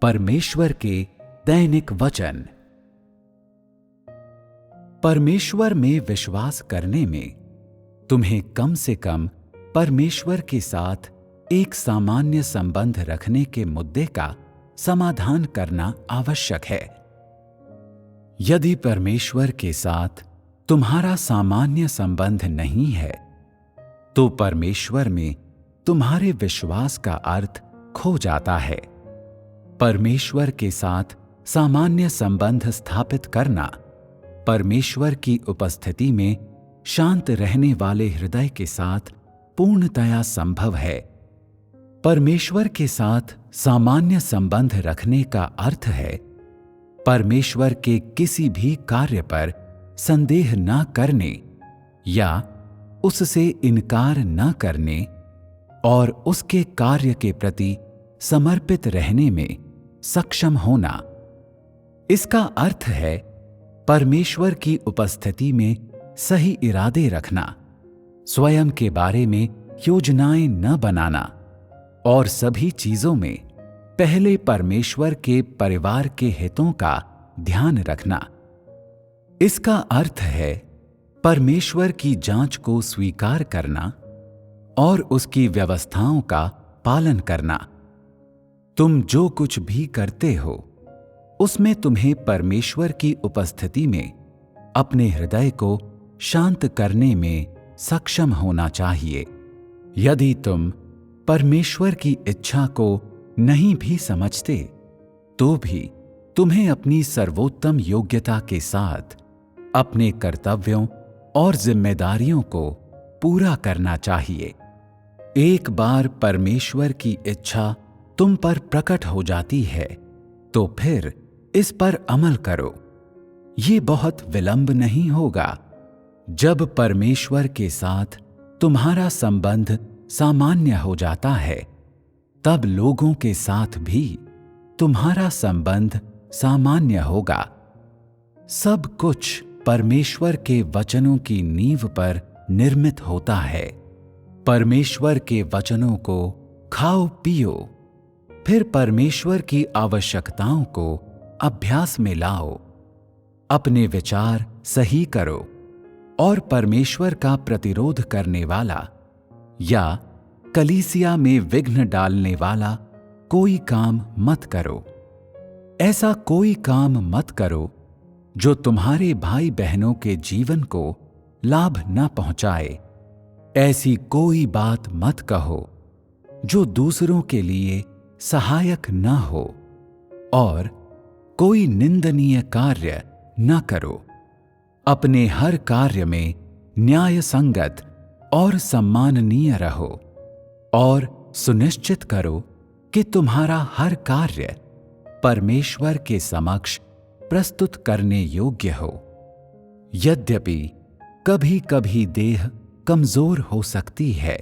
परमेश्वर के दैनिक वचन। परमेश्वर में विश्वास करने में तुम्हें कम से कम परमेश्वर के साथ एक सामान्य संबंध रखने के मुद्दे का समाधान करना आवश्यक है। यदि परमेश्वर के साथ तुम्हारा सामान्य संबंध नहीं है, तो परमेश्वर में तुम्हारे विश्वास का अर्थ खो जाता है। परमेश्वर के साथ सामान्य संबंध स्थापित करना परमेश्वर की उपस्थिति में शांत रहने वाले हृदय के साथ पूर्णतया संभव है। परमेश्वर के साथ सामान्य संबंध रखने का अर्थ है परमेश्वर के किसी भी कार्य पर संदेह न करने या उससे इनकार न करने और उसके कार्य के प्रति समर्पित रहने में सक्षम होना। इसका अर्थ है परमेश्वर की उपस्थिति में सही इरादे रखना, स्वयं के बारे में योजनाएं न बनाना और सभी चीजों में पहले परमेश्वर के परिवार के हितों का ध्यान रखना। इसका अर्थ है परमेश्वर की जांच को स्वीकार करना और उसकी व्यवस्थाओं का पालन करना। तुम जो कुछ भी करते हो, उसमें तुम्हें परमेश्वर की उपस्थिति में अपने हृदय को शांत करने में सक्षम होना चाहिए। यदि तुम परमेश्वर की इच्छा को नहीं भी समझते, तो भी तुम्हें अपनी सर्वोत्तम योग्यता के साथ अपने कर्तव्यों और जिम्मेदारियों को पूरा करना चाहिए। एक बार परमेश्वर की इच्छा तुम पर प्रकट हो जाती है, तो फिर इस पर अमल करो। ये बहुत विलंब नहीं होगा। जब परमेश्वर के साथ तुम्हारा संबंध सामान्य हो जाता है, तब लोगों के साथ भी तुम्हारा संबंध सामान्य होगा। सब कुछ परमेश्वर के वचनों की नींव पर निर्मित होता है। परमेश्वर के वचनों को खाओ पियो, फिर परमेश्वर की आवश्यकताओं को अभ्यास में लाओ। अपने विचार सही करो और परमेश्वर का प्रतिरोध करने वाला या कलीसिया में विघ्न डालने वाला कोई काम मत करो। ऐसा कोई काम मत करो जो तुम्हारे भाई बहनों के जीवन को लाभ न पहुंचाए। ऐसी कोई बात मत कहो जो दूसरों के लिए सहायक न हो, और कोई निंदनीय कार्य न करो। अपने हर कार्य में न्याय संगत और सम्माननीय रहो और सुनिश्चित करो कि तुम्हारा हर कार्य परमेश्वर के समक्ष प्रस्तुत करने योग्य हो। यद्यपि कभी कभी देह कमजोर हो सकती है,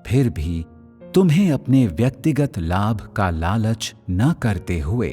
फिर भी तुम्हें अपने व्यक्तिगत लाभ का लालच न करते हुए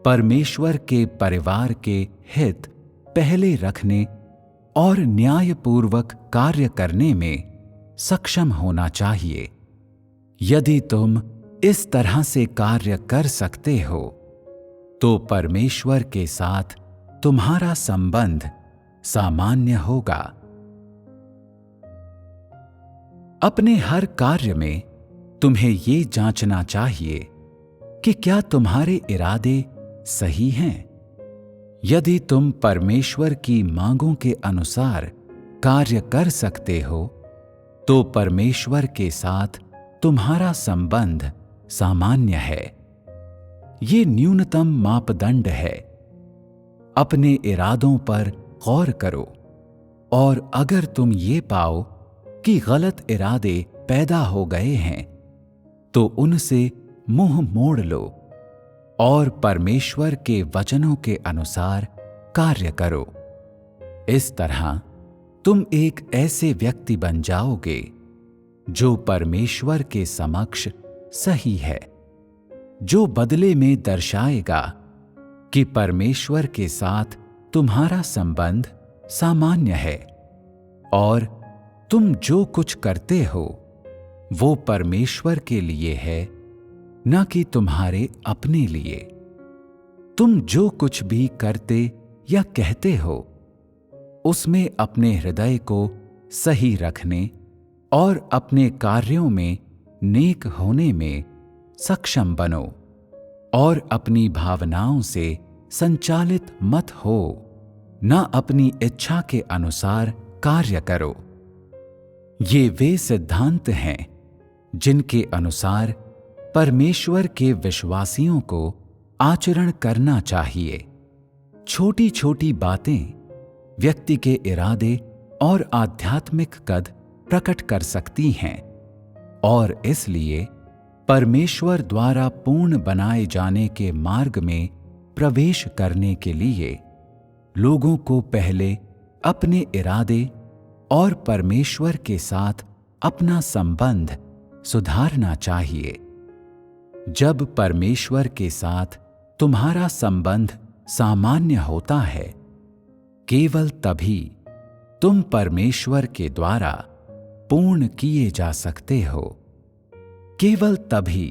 परमेश्वर के परिवार के हित पहले रखने और न्यायपूर्वक कार्य करने में सक्षम होना चाहिए। यदि तुम इस तरह से कार्य कर सकते हो, तो परमेश्वर के साथ तुम्हारा संबंध सामान्य होगा। अपने हर कार्य में तुम्हें ये जांचना चाहिए कि क्या तुम्हारे इरादे सही हैं। यदि तुम परमेश्वर की मांगों के अनुसार कार्य कर सकते हो, तो परमेश्वर के साथ तुम्हारा संबंध सामान्य है। ये न्यूनतम मापदंड है। अपने इरादों पर गौर करो, और अगर तुम ये पाओ कि गलत इरादे पैदा हो गए हैं, तो उनसे मुंह मोड़ लो और परमेश्वर के वचनों के अनुसार कार्य करो। इस तरह तुम एक ऐसे व्यक्ति बन जाओगे जो परमेश्वर के समक्ष सही है, जो बदले में दर्शाएगा कि परमेश्वर के साथ तुम्हारा संबंध सामान्य है और तुम जो कुछ करते हो वो परमेश्वर के लिए है न कि तुम्हारे अपने लिए। तुम जो कुछ भी करते या कहते हो, उसमें अपने हृदय को सही रखने और अपने कार्यों में नेक होने में सक्षम बनो और अपनी भावनाओं से संचालित मत हो, न अपनी इच्छा के अनुसार कार्य करो। ये वे सिद्धांत हैं जिनके अनुसार परमेश्वर के विश्वासियों को आचरण करना चाहिए। छोटी छोटी बातें व्यक्ति के इरादे और आध्यात्मिक कद प्रकट कर सकती हैं और इसलिए परमेश्वर द्वारा पूर्ण बनाए जाने के मार्ग में प्रवेश करने के लिए लोगों को पहले अपने इरादे और परमेश्वर के साथ अपना संबंध सुधारना चाहिए। जब परमेश्वर के साथ तुम्हारा संबंध सामान्य होता है, केवल तभी तुम परमेश्वर के द्वारा पूर्ण किए जा सकते हो। केवल तभी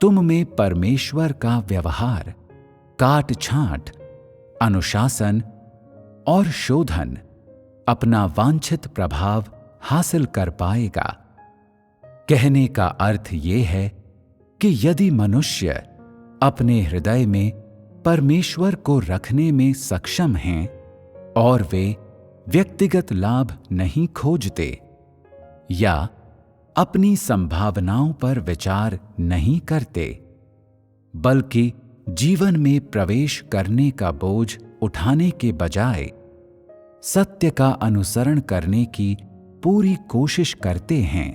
तुम में परमेश्वर का व्यवहार, काट छांट, अनुशासन और शोधन अपना वांछित प्रभाव हासिल कर पाएगा। कहने का अर्थ ये है कि यदि मनुष्य अपने हृदय में परमेश्वर को रखने में सक्षम हैं और वे व्यक्तिगत लाभ नहीं खोजते या अपनी संभावनाओं पर विचार नहीं करते, बल्कि जीवन में प्रवेश करने का बोझ उठाने के बजाय सत्य का अनुसरण करने की पूरी कोशिश करते हैं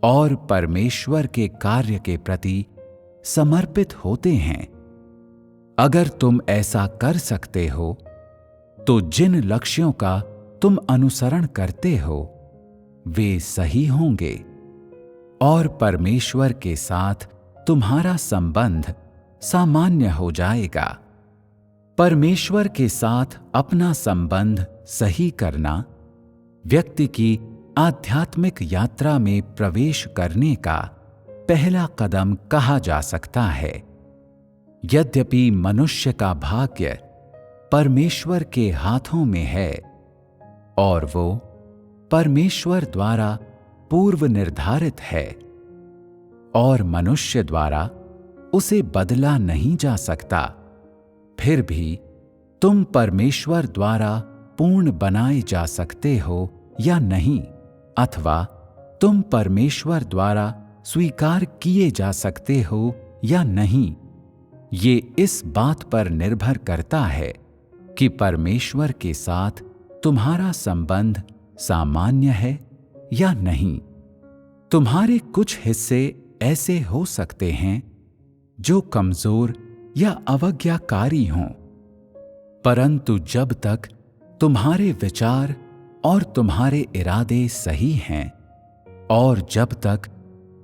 और परमेश्वर के कार्य के प्रति समर्पित होते हैं, अगर तुम ऐसा कर सकते हो तो जिन लक्ष्यों का तुम अनुसरण करते हो वे सही होंगे और परमेश्वर के साथ तुम्हारा संबंध सामान्य हो जाएगा। परमेश्वर के साथ अपना संबंध सही करना व्यक्ति की आध्यात्मिक यात्रा में प्रवेश करने का पहला कदम कहा जा सकता है। यद्यपि मनुष्य का भाग्य परमेश्वर के हाथों में है और वो परमेश्वर द्वारा पूर्व निर्धारित है और मनुष्य द्वारा उसे बदला नहीं जा सकता, फिर भी तुम परमेश्वर द्वारा पूर्ण बनाए जा सकते हो या नहीं, अथवा तुम परमेश्वर द्वारा स्वीकार किए जा सकते हो या नहीं, ये इस बात पर निर्भर करता है कि परमेश्वर के साथ तुम्हारा संबंध सामान्य है या नहीं। तुम्हारे कुछ हिस्से ऐसे हो सकते हैं जो कमजोर या अवज्ञाकारी हों, परंतु जब तक तुम्हारे विचार और तुम्हारे इरादे सही हैं और जब तक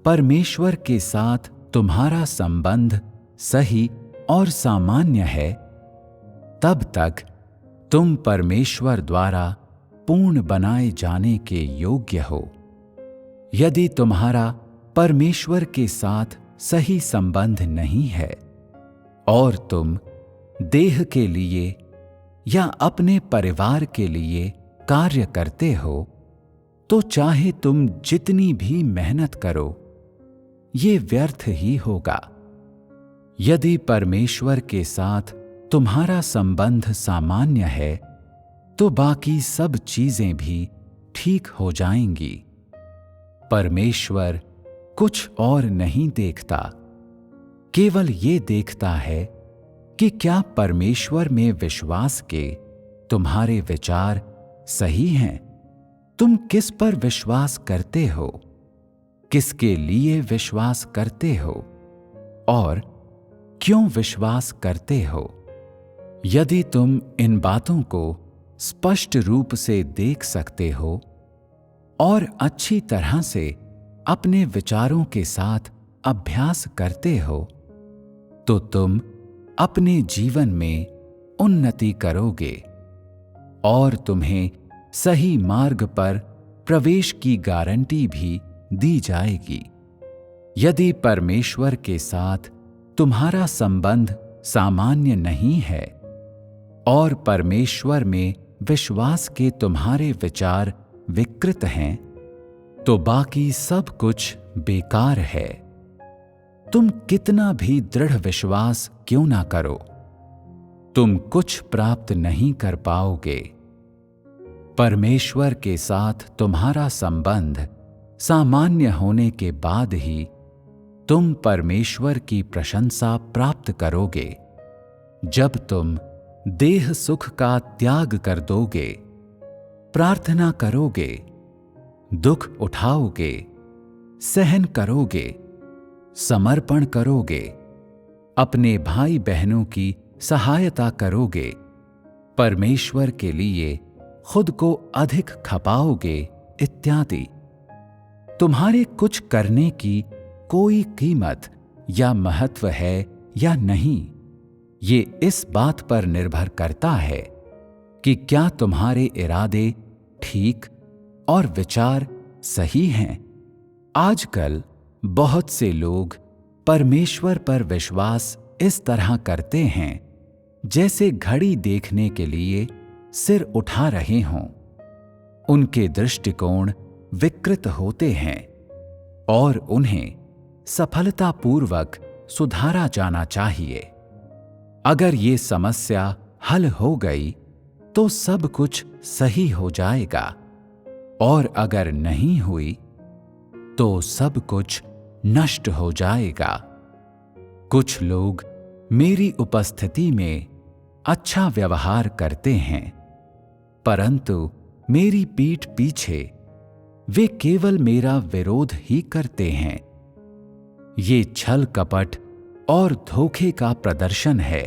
परमेश्वर के साथ तुम्हारा संबंध सही और सामान्य है, तब तक तुम परमेश्वर द्वारा पूर्ण बनाए जाने के योग्य हो। यदि तुम्हारा परमेश्वर के साथ सही संबंध नहीं है और तुम देह के लिए या अपने परिवार के लिए कार्य करते हो, तो चाहे तुम जितनी भी मेहनत करो, ये व्यर्थ ही होगा। यदि परमेश्वर के साथ तुम्हारा संबंध सामान्य है, तो बाकी सब चीजें भी ठीक हो जाएंगी। परमेश्वर कुछ और नहीं देखता, केवल ये देखता है कि क्या परमेश्वर में विश्वास के तुम्हारे विचार सही हैं। तुम किस पर विश्वास करते हो, किसके लिए विश्वास करते हो और क्यों विश्वास करते हो। यदि तुम इन बातों को स्पष्ट रूप से देख सकते हो और अच्छी तरह से अपने विचारों के साथ अभ्यास करते हो, तो तुम अपने जीवन में उन्नति करोगे और तुम्हें सही मार्ग पर प्रवेश की गारंटी भी दी जाएगी। यदि परमेश्वर के साथ तुम्हारा संबंध सामान्य नहीं है और परमेश्वर में विश्वास के तुम्हारे विचार विकृत हैं, तो बाकी सब कुछ बेकार है। तुम कितना भी दृढ़ विश्वास क्यों ना करो, तुम कुछ प्राप्त नहीं कर पाओगे। परमेश्वर के साथ तुम्हारा संबंध सामान्य होने के बाद ही तुम परमेश्वर की प्रशंसा प्राप्त करोगे। जब तुम देह सुख का त्याग कर दोगे, प्रार्थना करोगे, दुख उठाओगे, सहन करोगे, समर्पण करोगे, अपने भाई बहनों की सहायता करोगे, परमेश्वर के लिए खुद को अधिक खपाओगे इत्यादि, तुम्हारे कुछ करने की कोई कीमत या महत्व है या नहीं, ये इस बात पर निर्भर करता है कि क्या तुम्हारे इरादे ठीक और विचार सही हैं। आजकल बहुत से लोग परमेश्वर पर विश्वास इस तरह करते हैं जैसे घड़ी देखने के लिए सिर उठा रहे हों। उनके दृष्टिकोण विकृत होते हैं और उन्हें सफलतापूर्वक सुधारा जाना चाहिए। अगर ये समस्या हल हो गई तो सब कुछ सही हो जाएगा, और अगर नहीं हुई तो सब कुछ नष्ट हो जाएगा। कुछ लोग मेरी उपस्थिति में अच्छा व्यवहार करते हैं, परंतु मेरी पीठ पीछे वे केवल मेरा विरोध ही करते हैं। ये छल कपट और धोखे का प्रदर्शन है,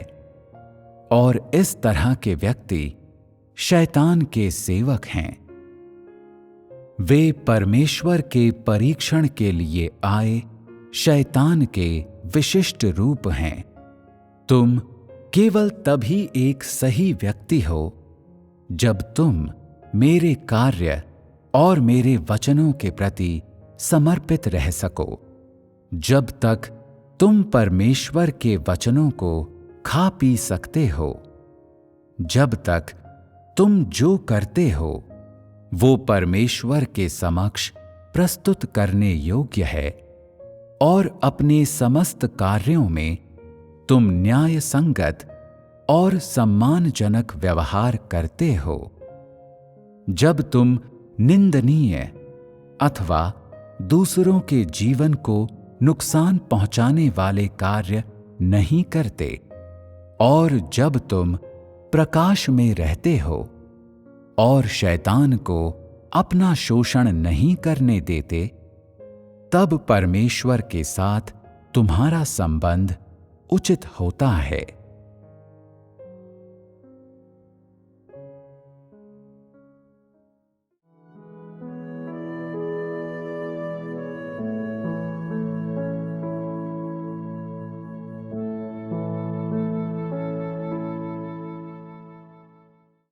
और इस तरह के व्यक्ति शैतान के सेवक हैं। वे परमेश्वर के परीक्षण के लिए आए शैतान के विशिष्ट रूप हैं। तुम केवल तभी एक सही व्यक्ति हो जब तुम मेरे कार्य और मेरे वचनों के प्रति समर्पित रह सको। जब तक तुम परमेश्वर के वचनों को खा पी सकते हो, जब तक तुम जो करते हो वो परमेश्वर के समक्ष प्रस्तुत करने योग्य है, और अपने समस्त कार्यों में तुम न्याय संगत और सम्मानजनक व्यवहार करते हो, जब तुम निंदनीय अथवा दूसरों के जीवन को नुकसान पहुंचाने वाले कार्य नहीं करते, और जब तुम प्रकाश में रहते हो और शैतान को अपना शोषण नहीं करने देते, तब परमेश्वर के साथ तुम्हारा संबंध उचित होता है।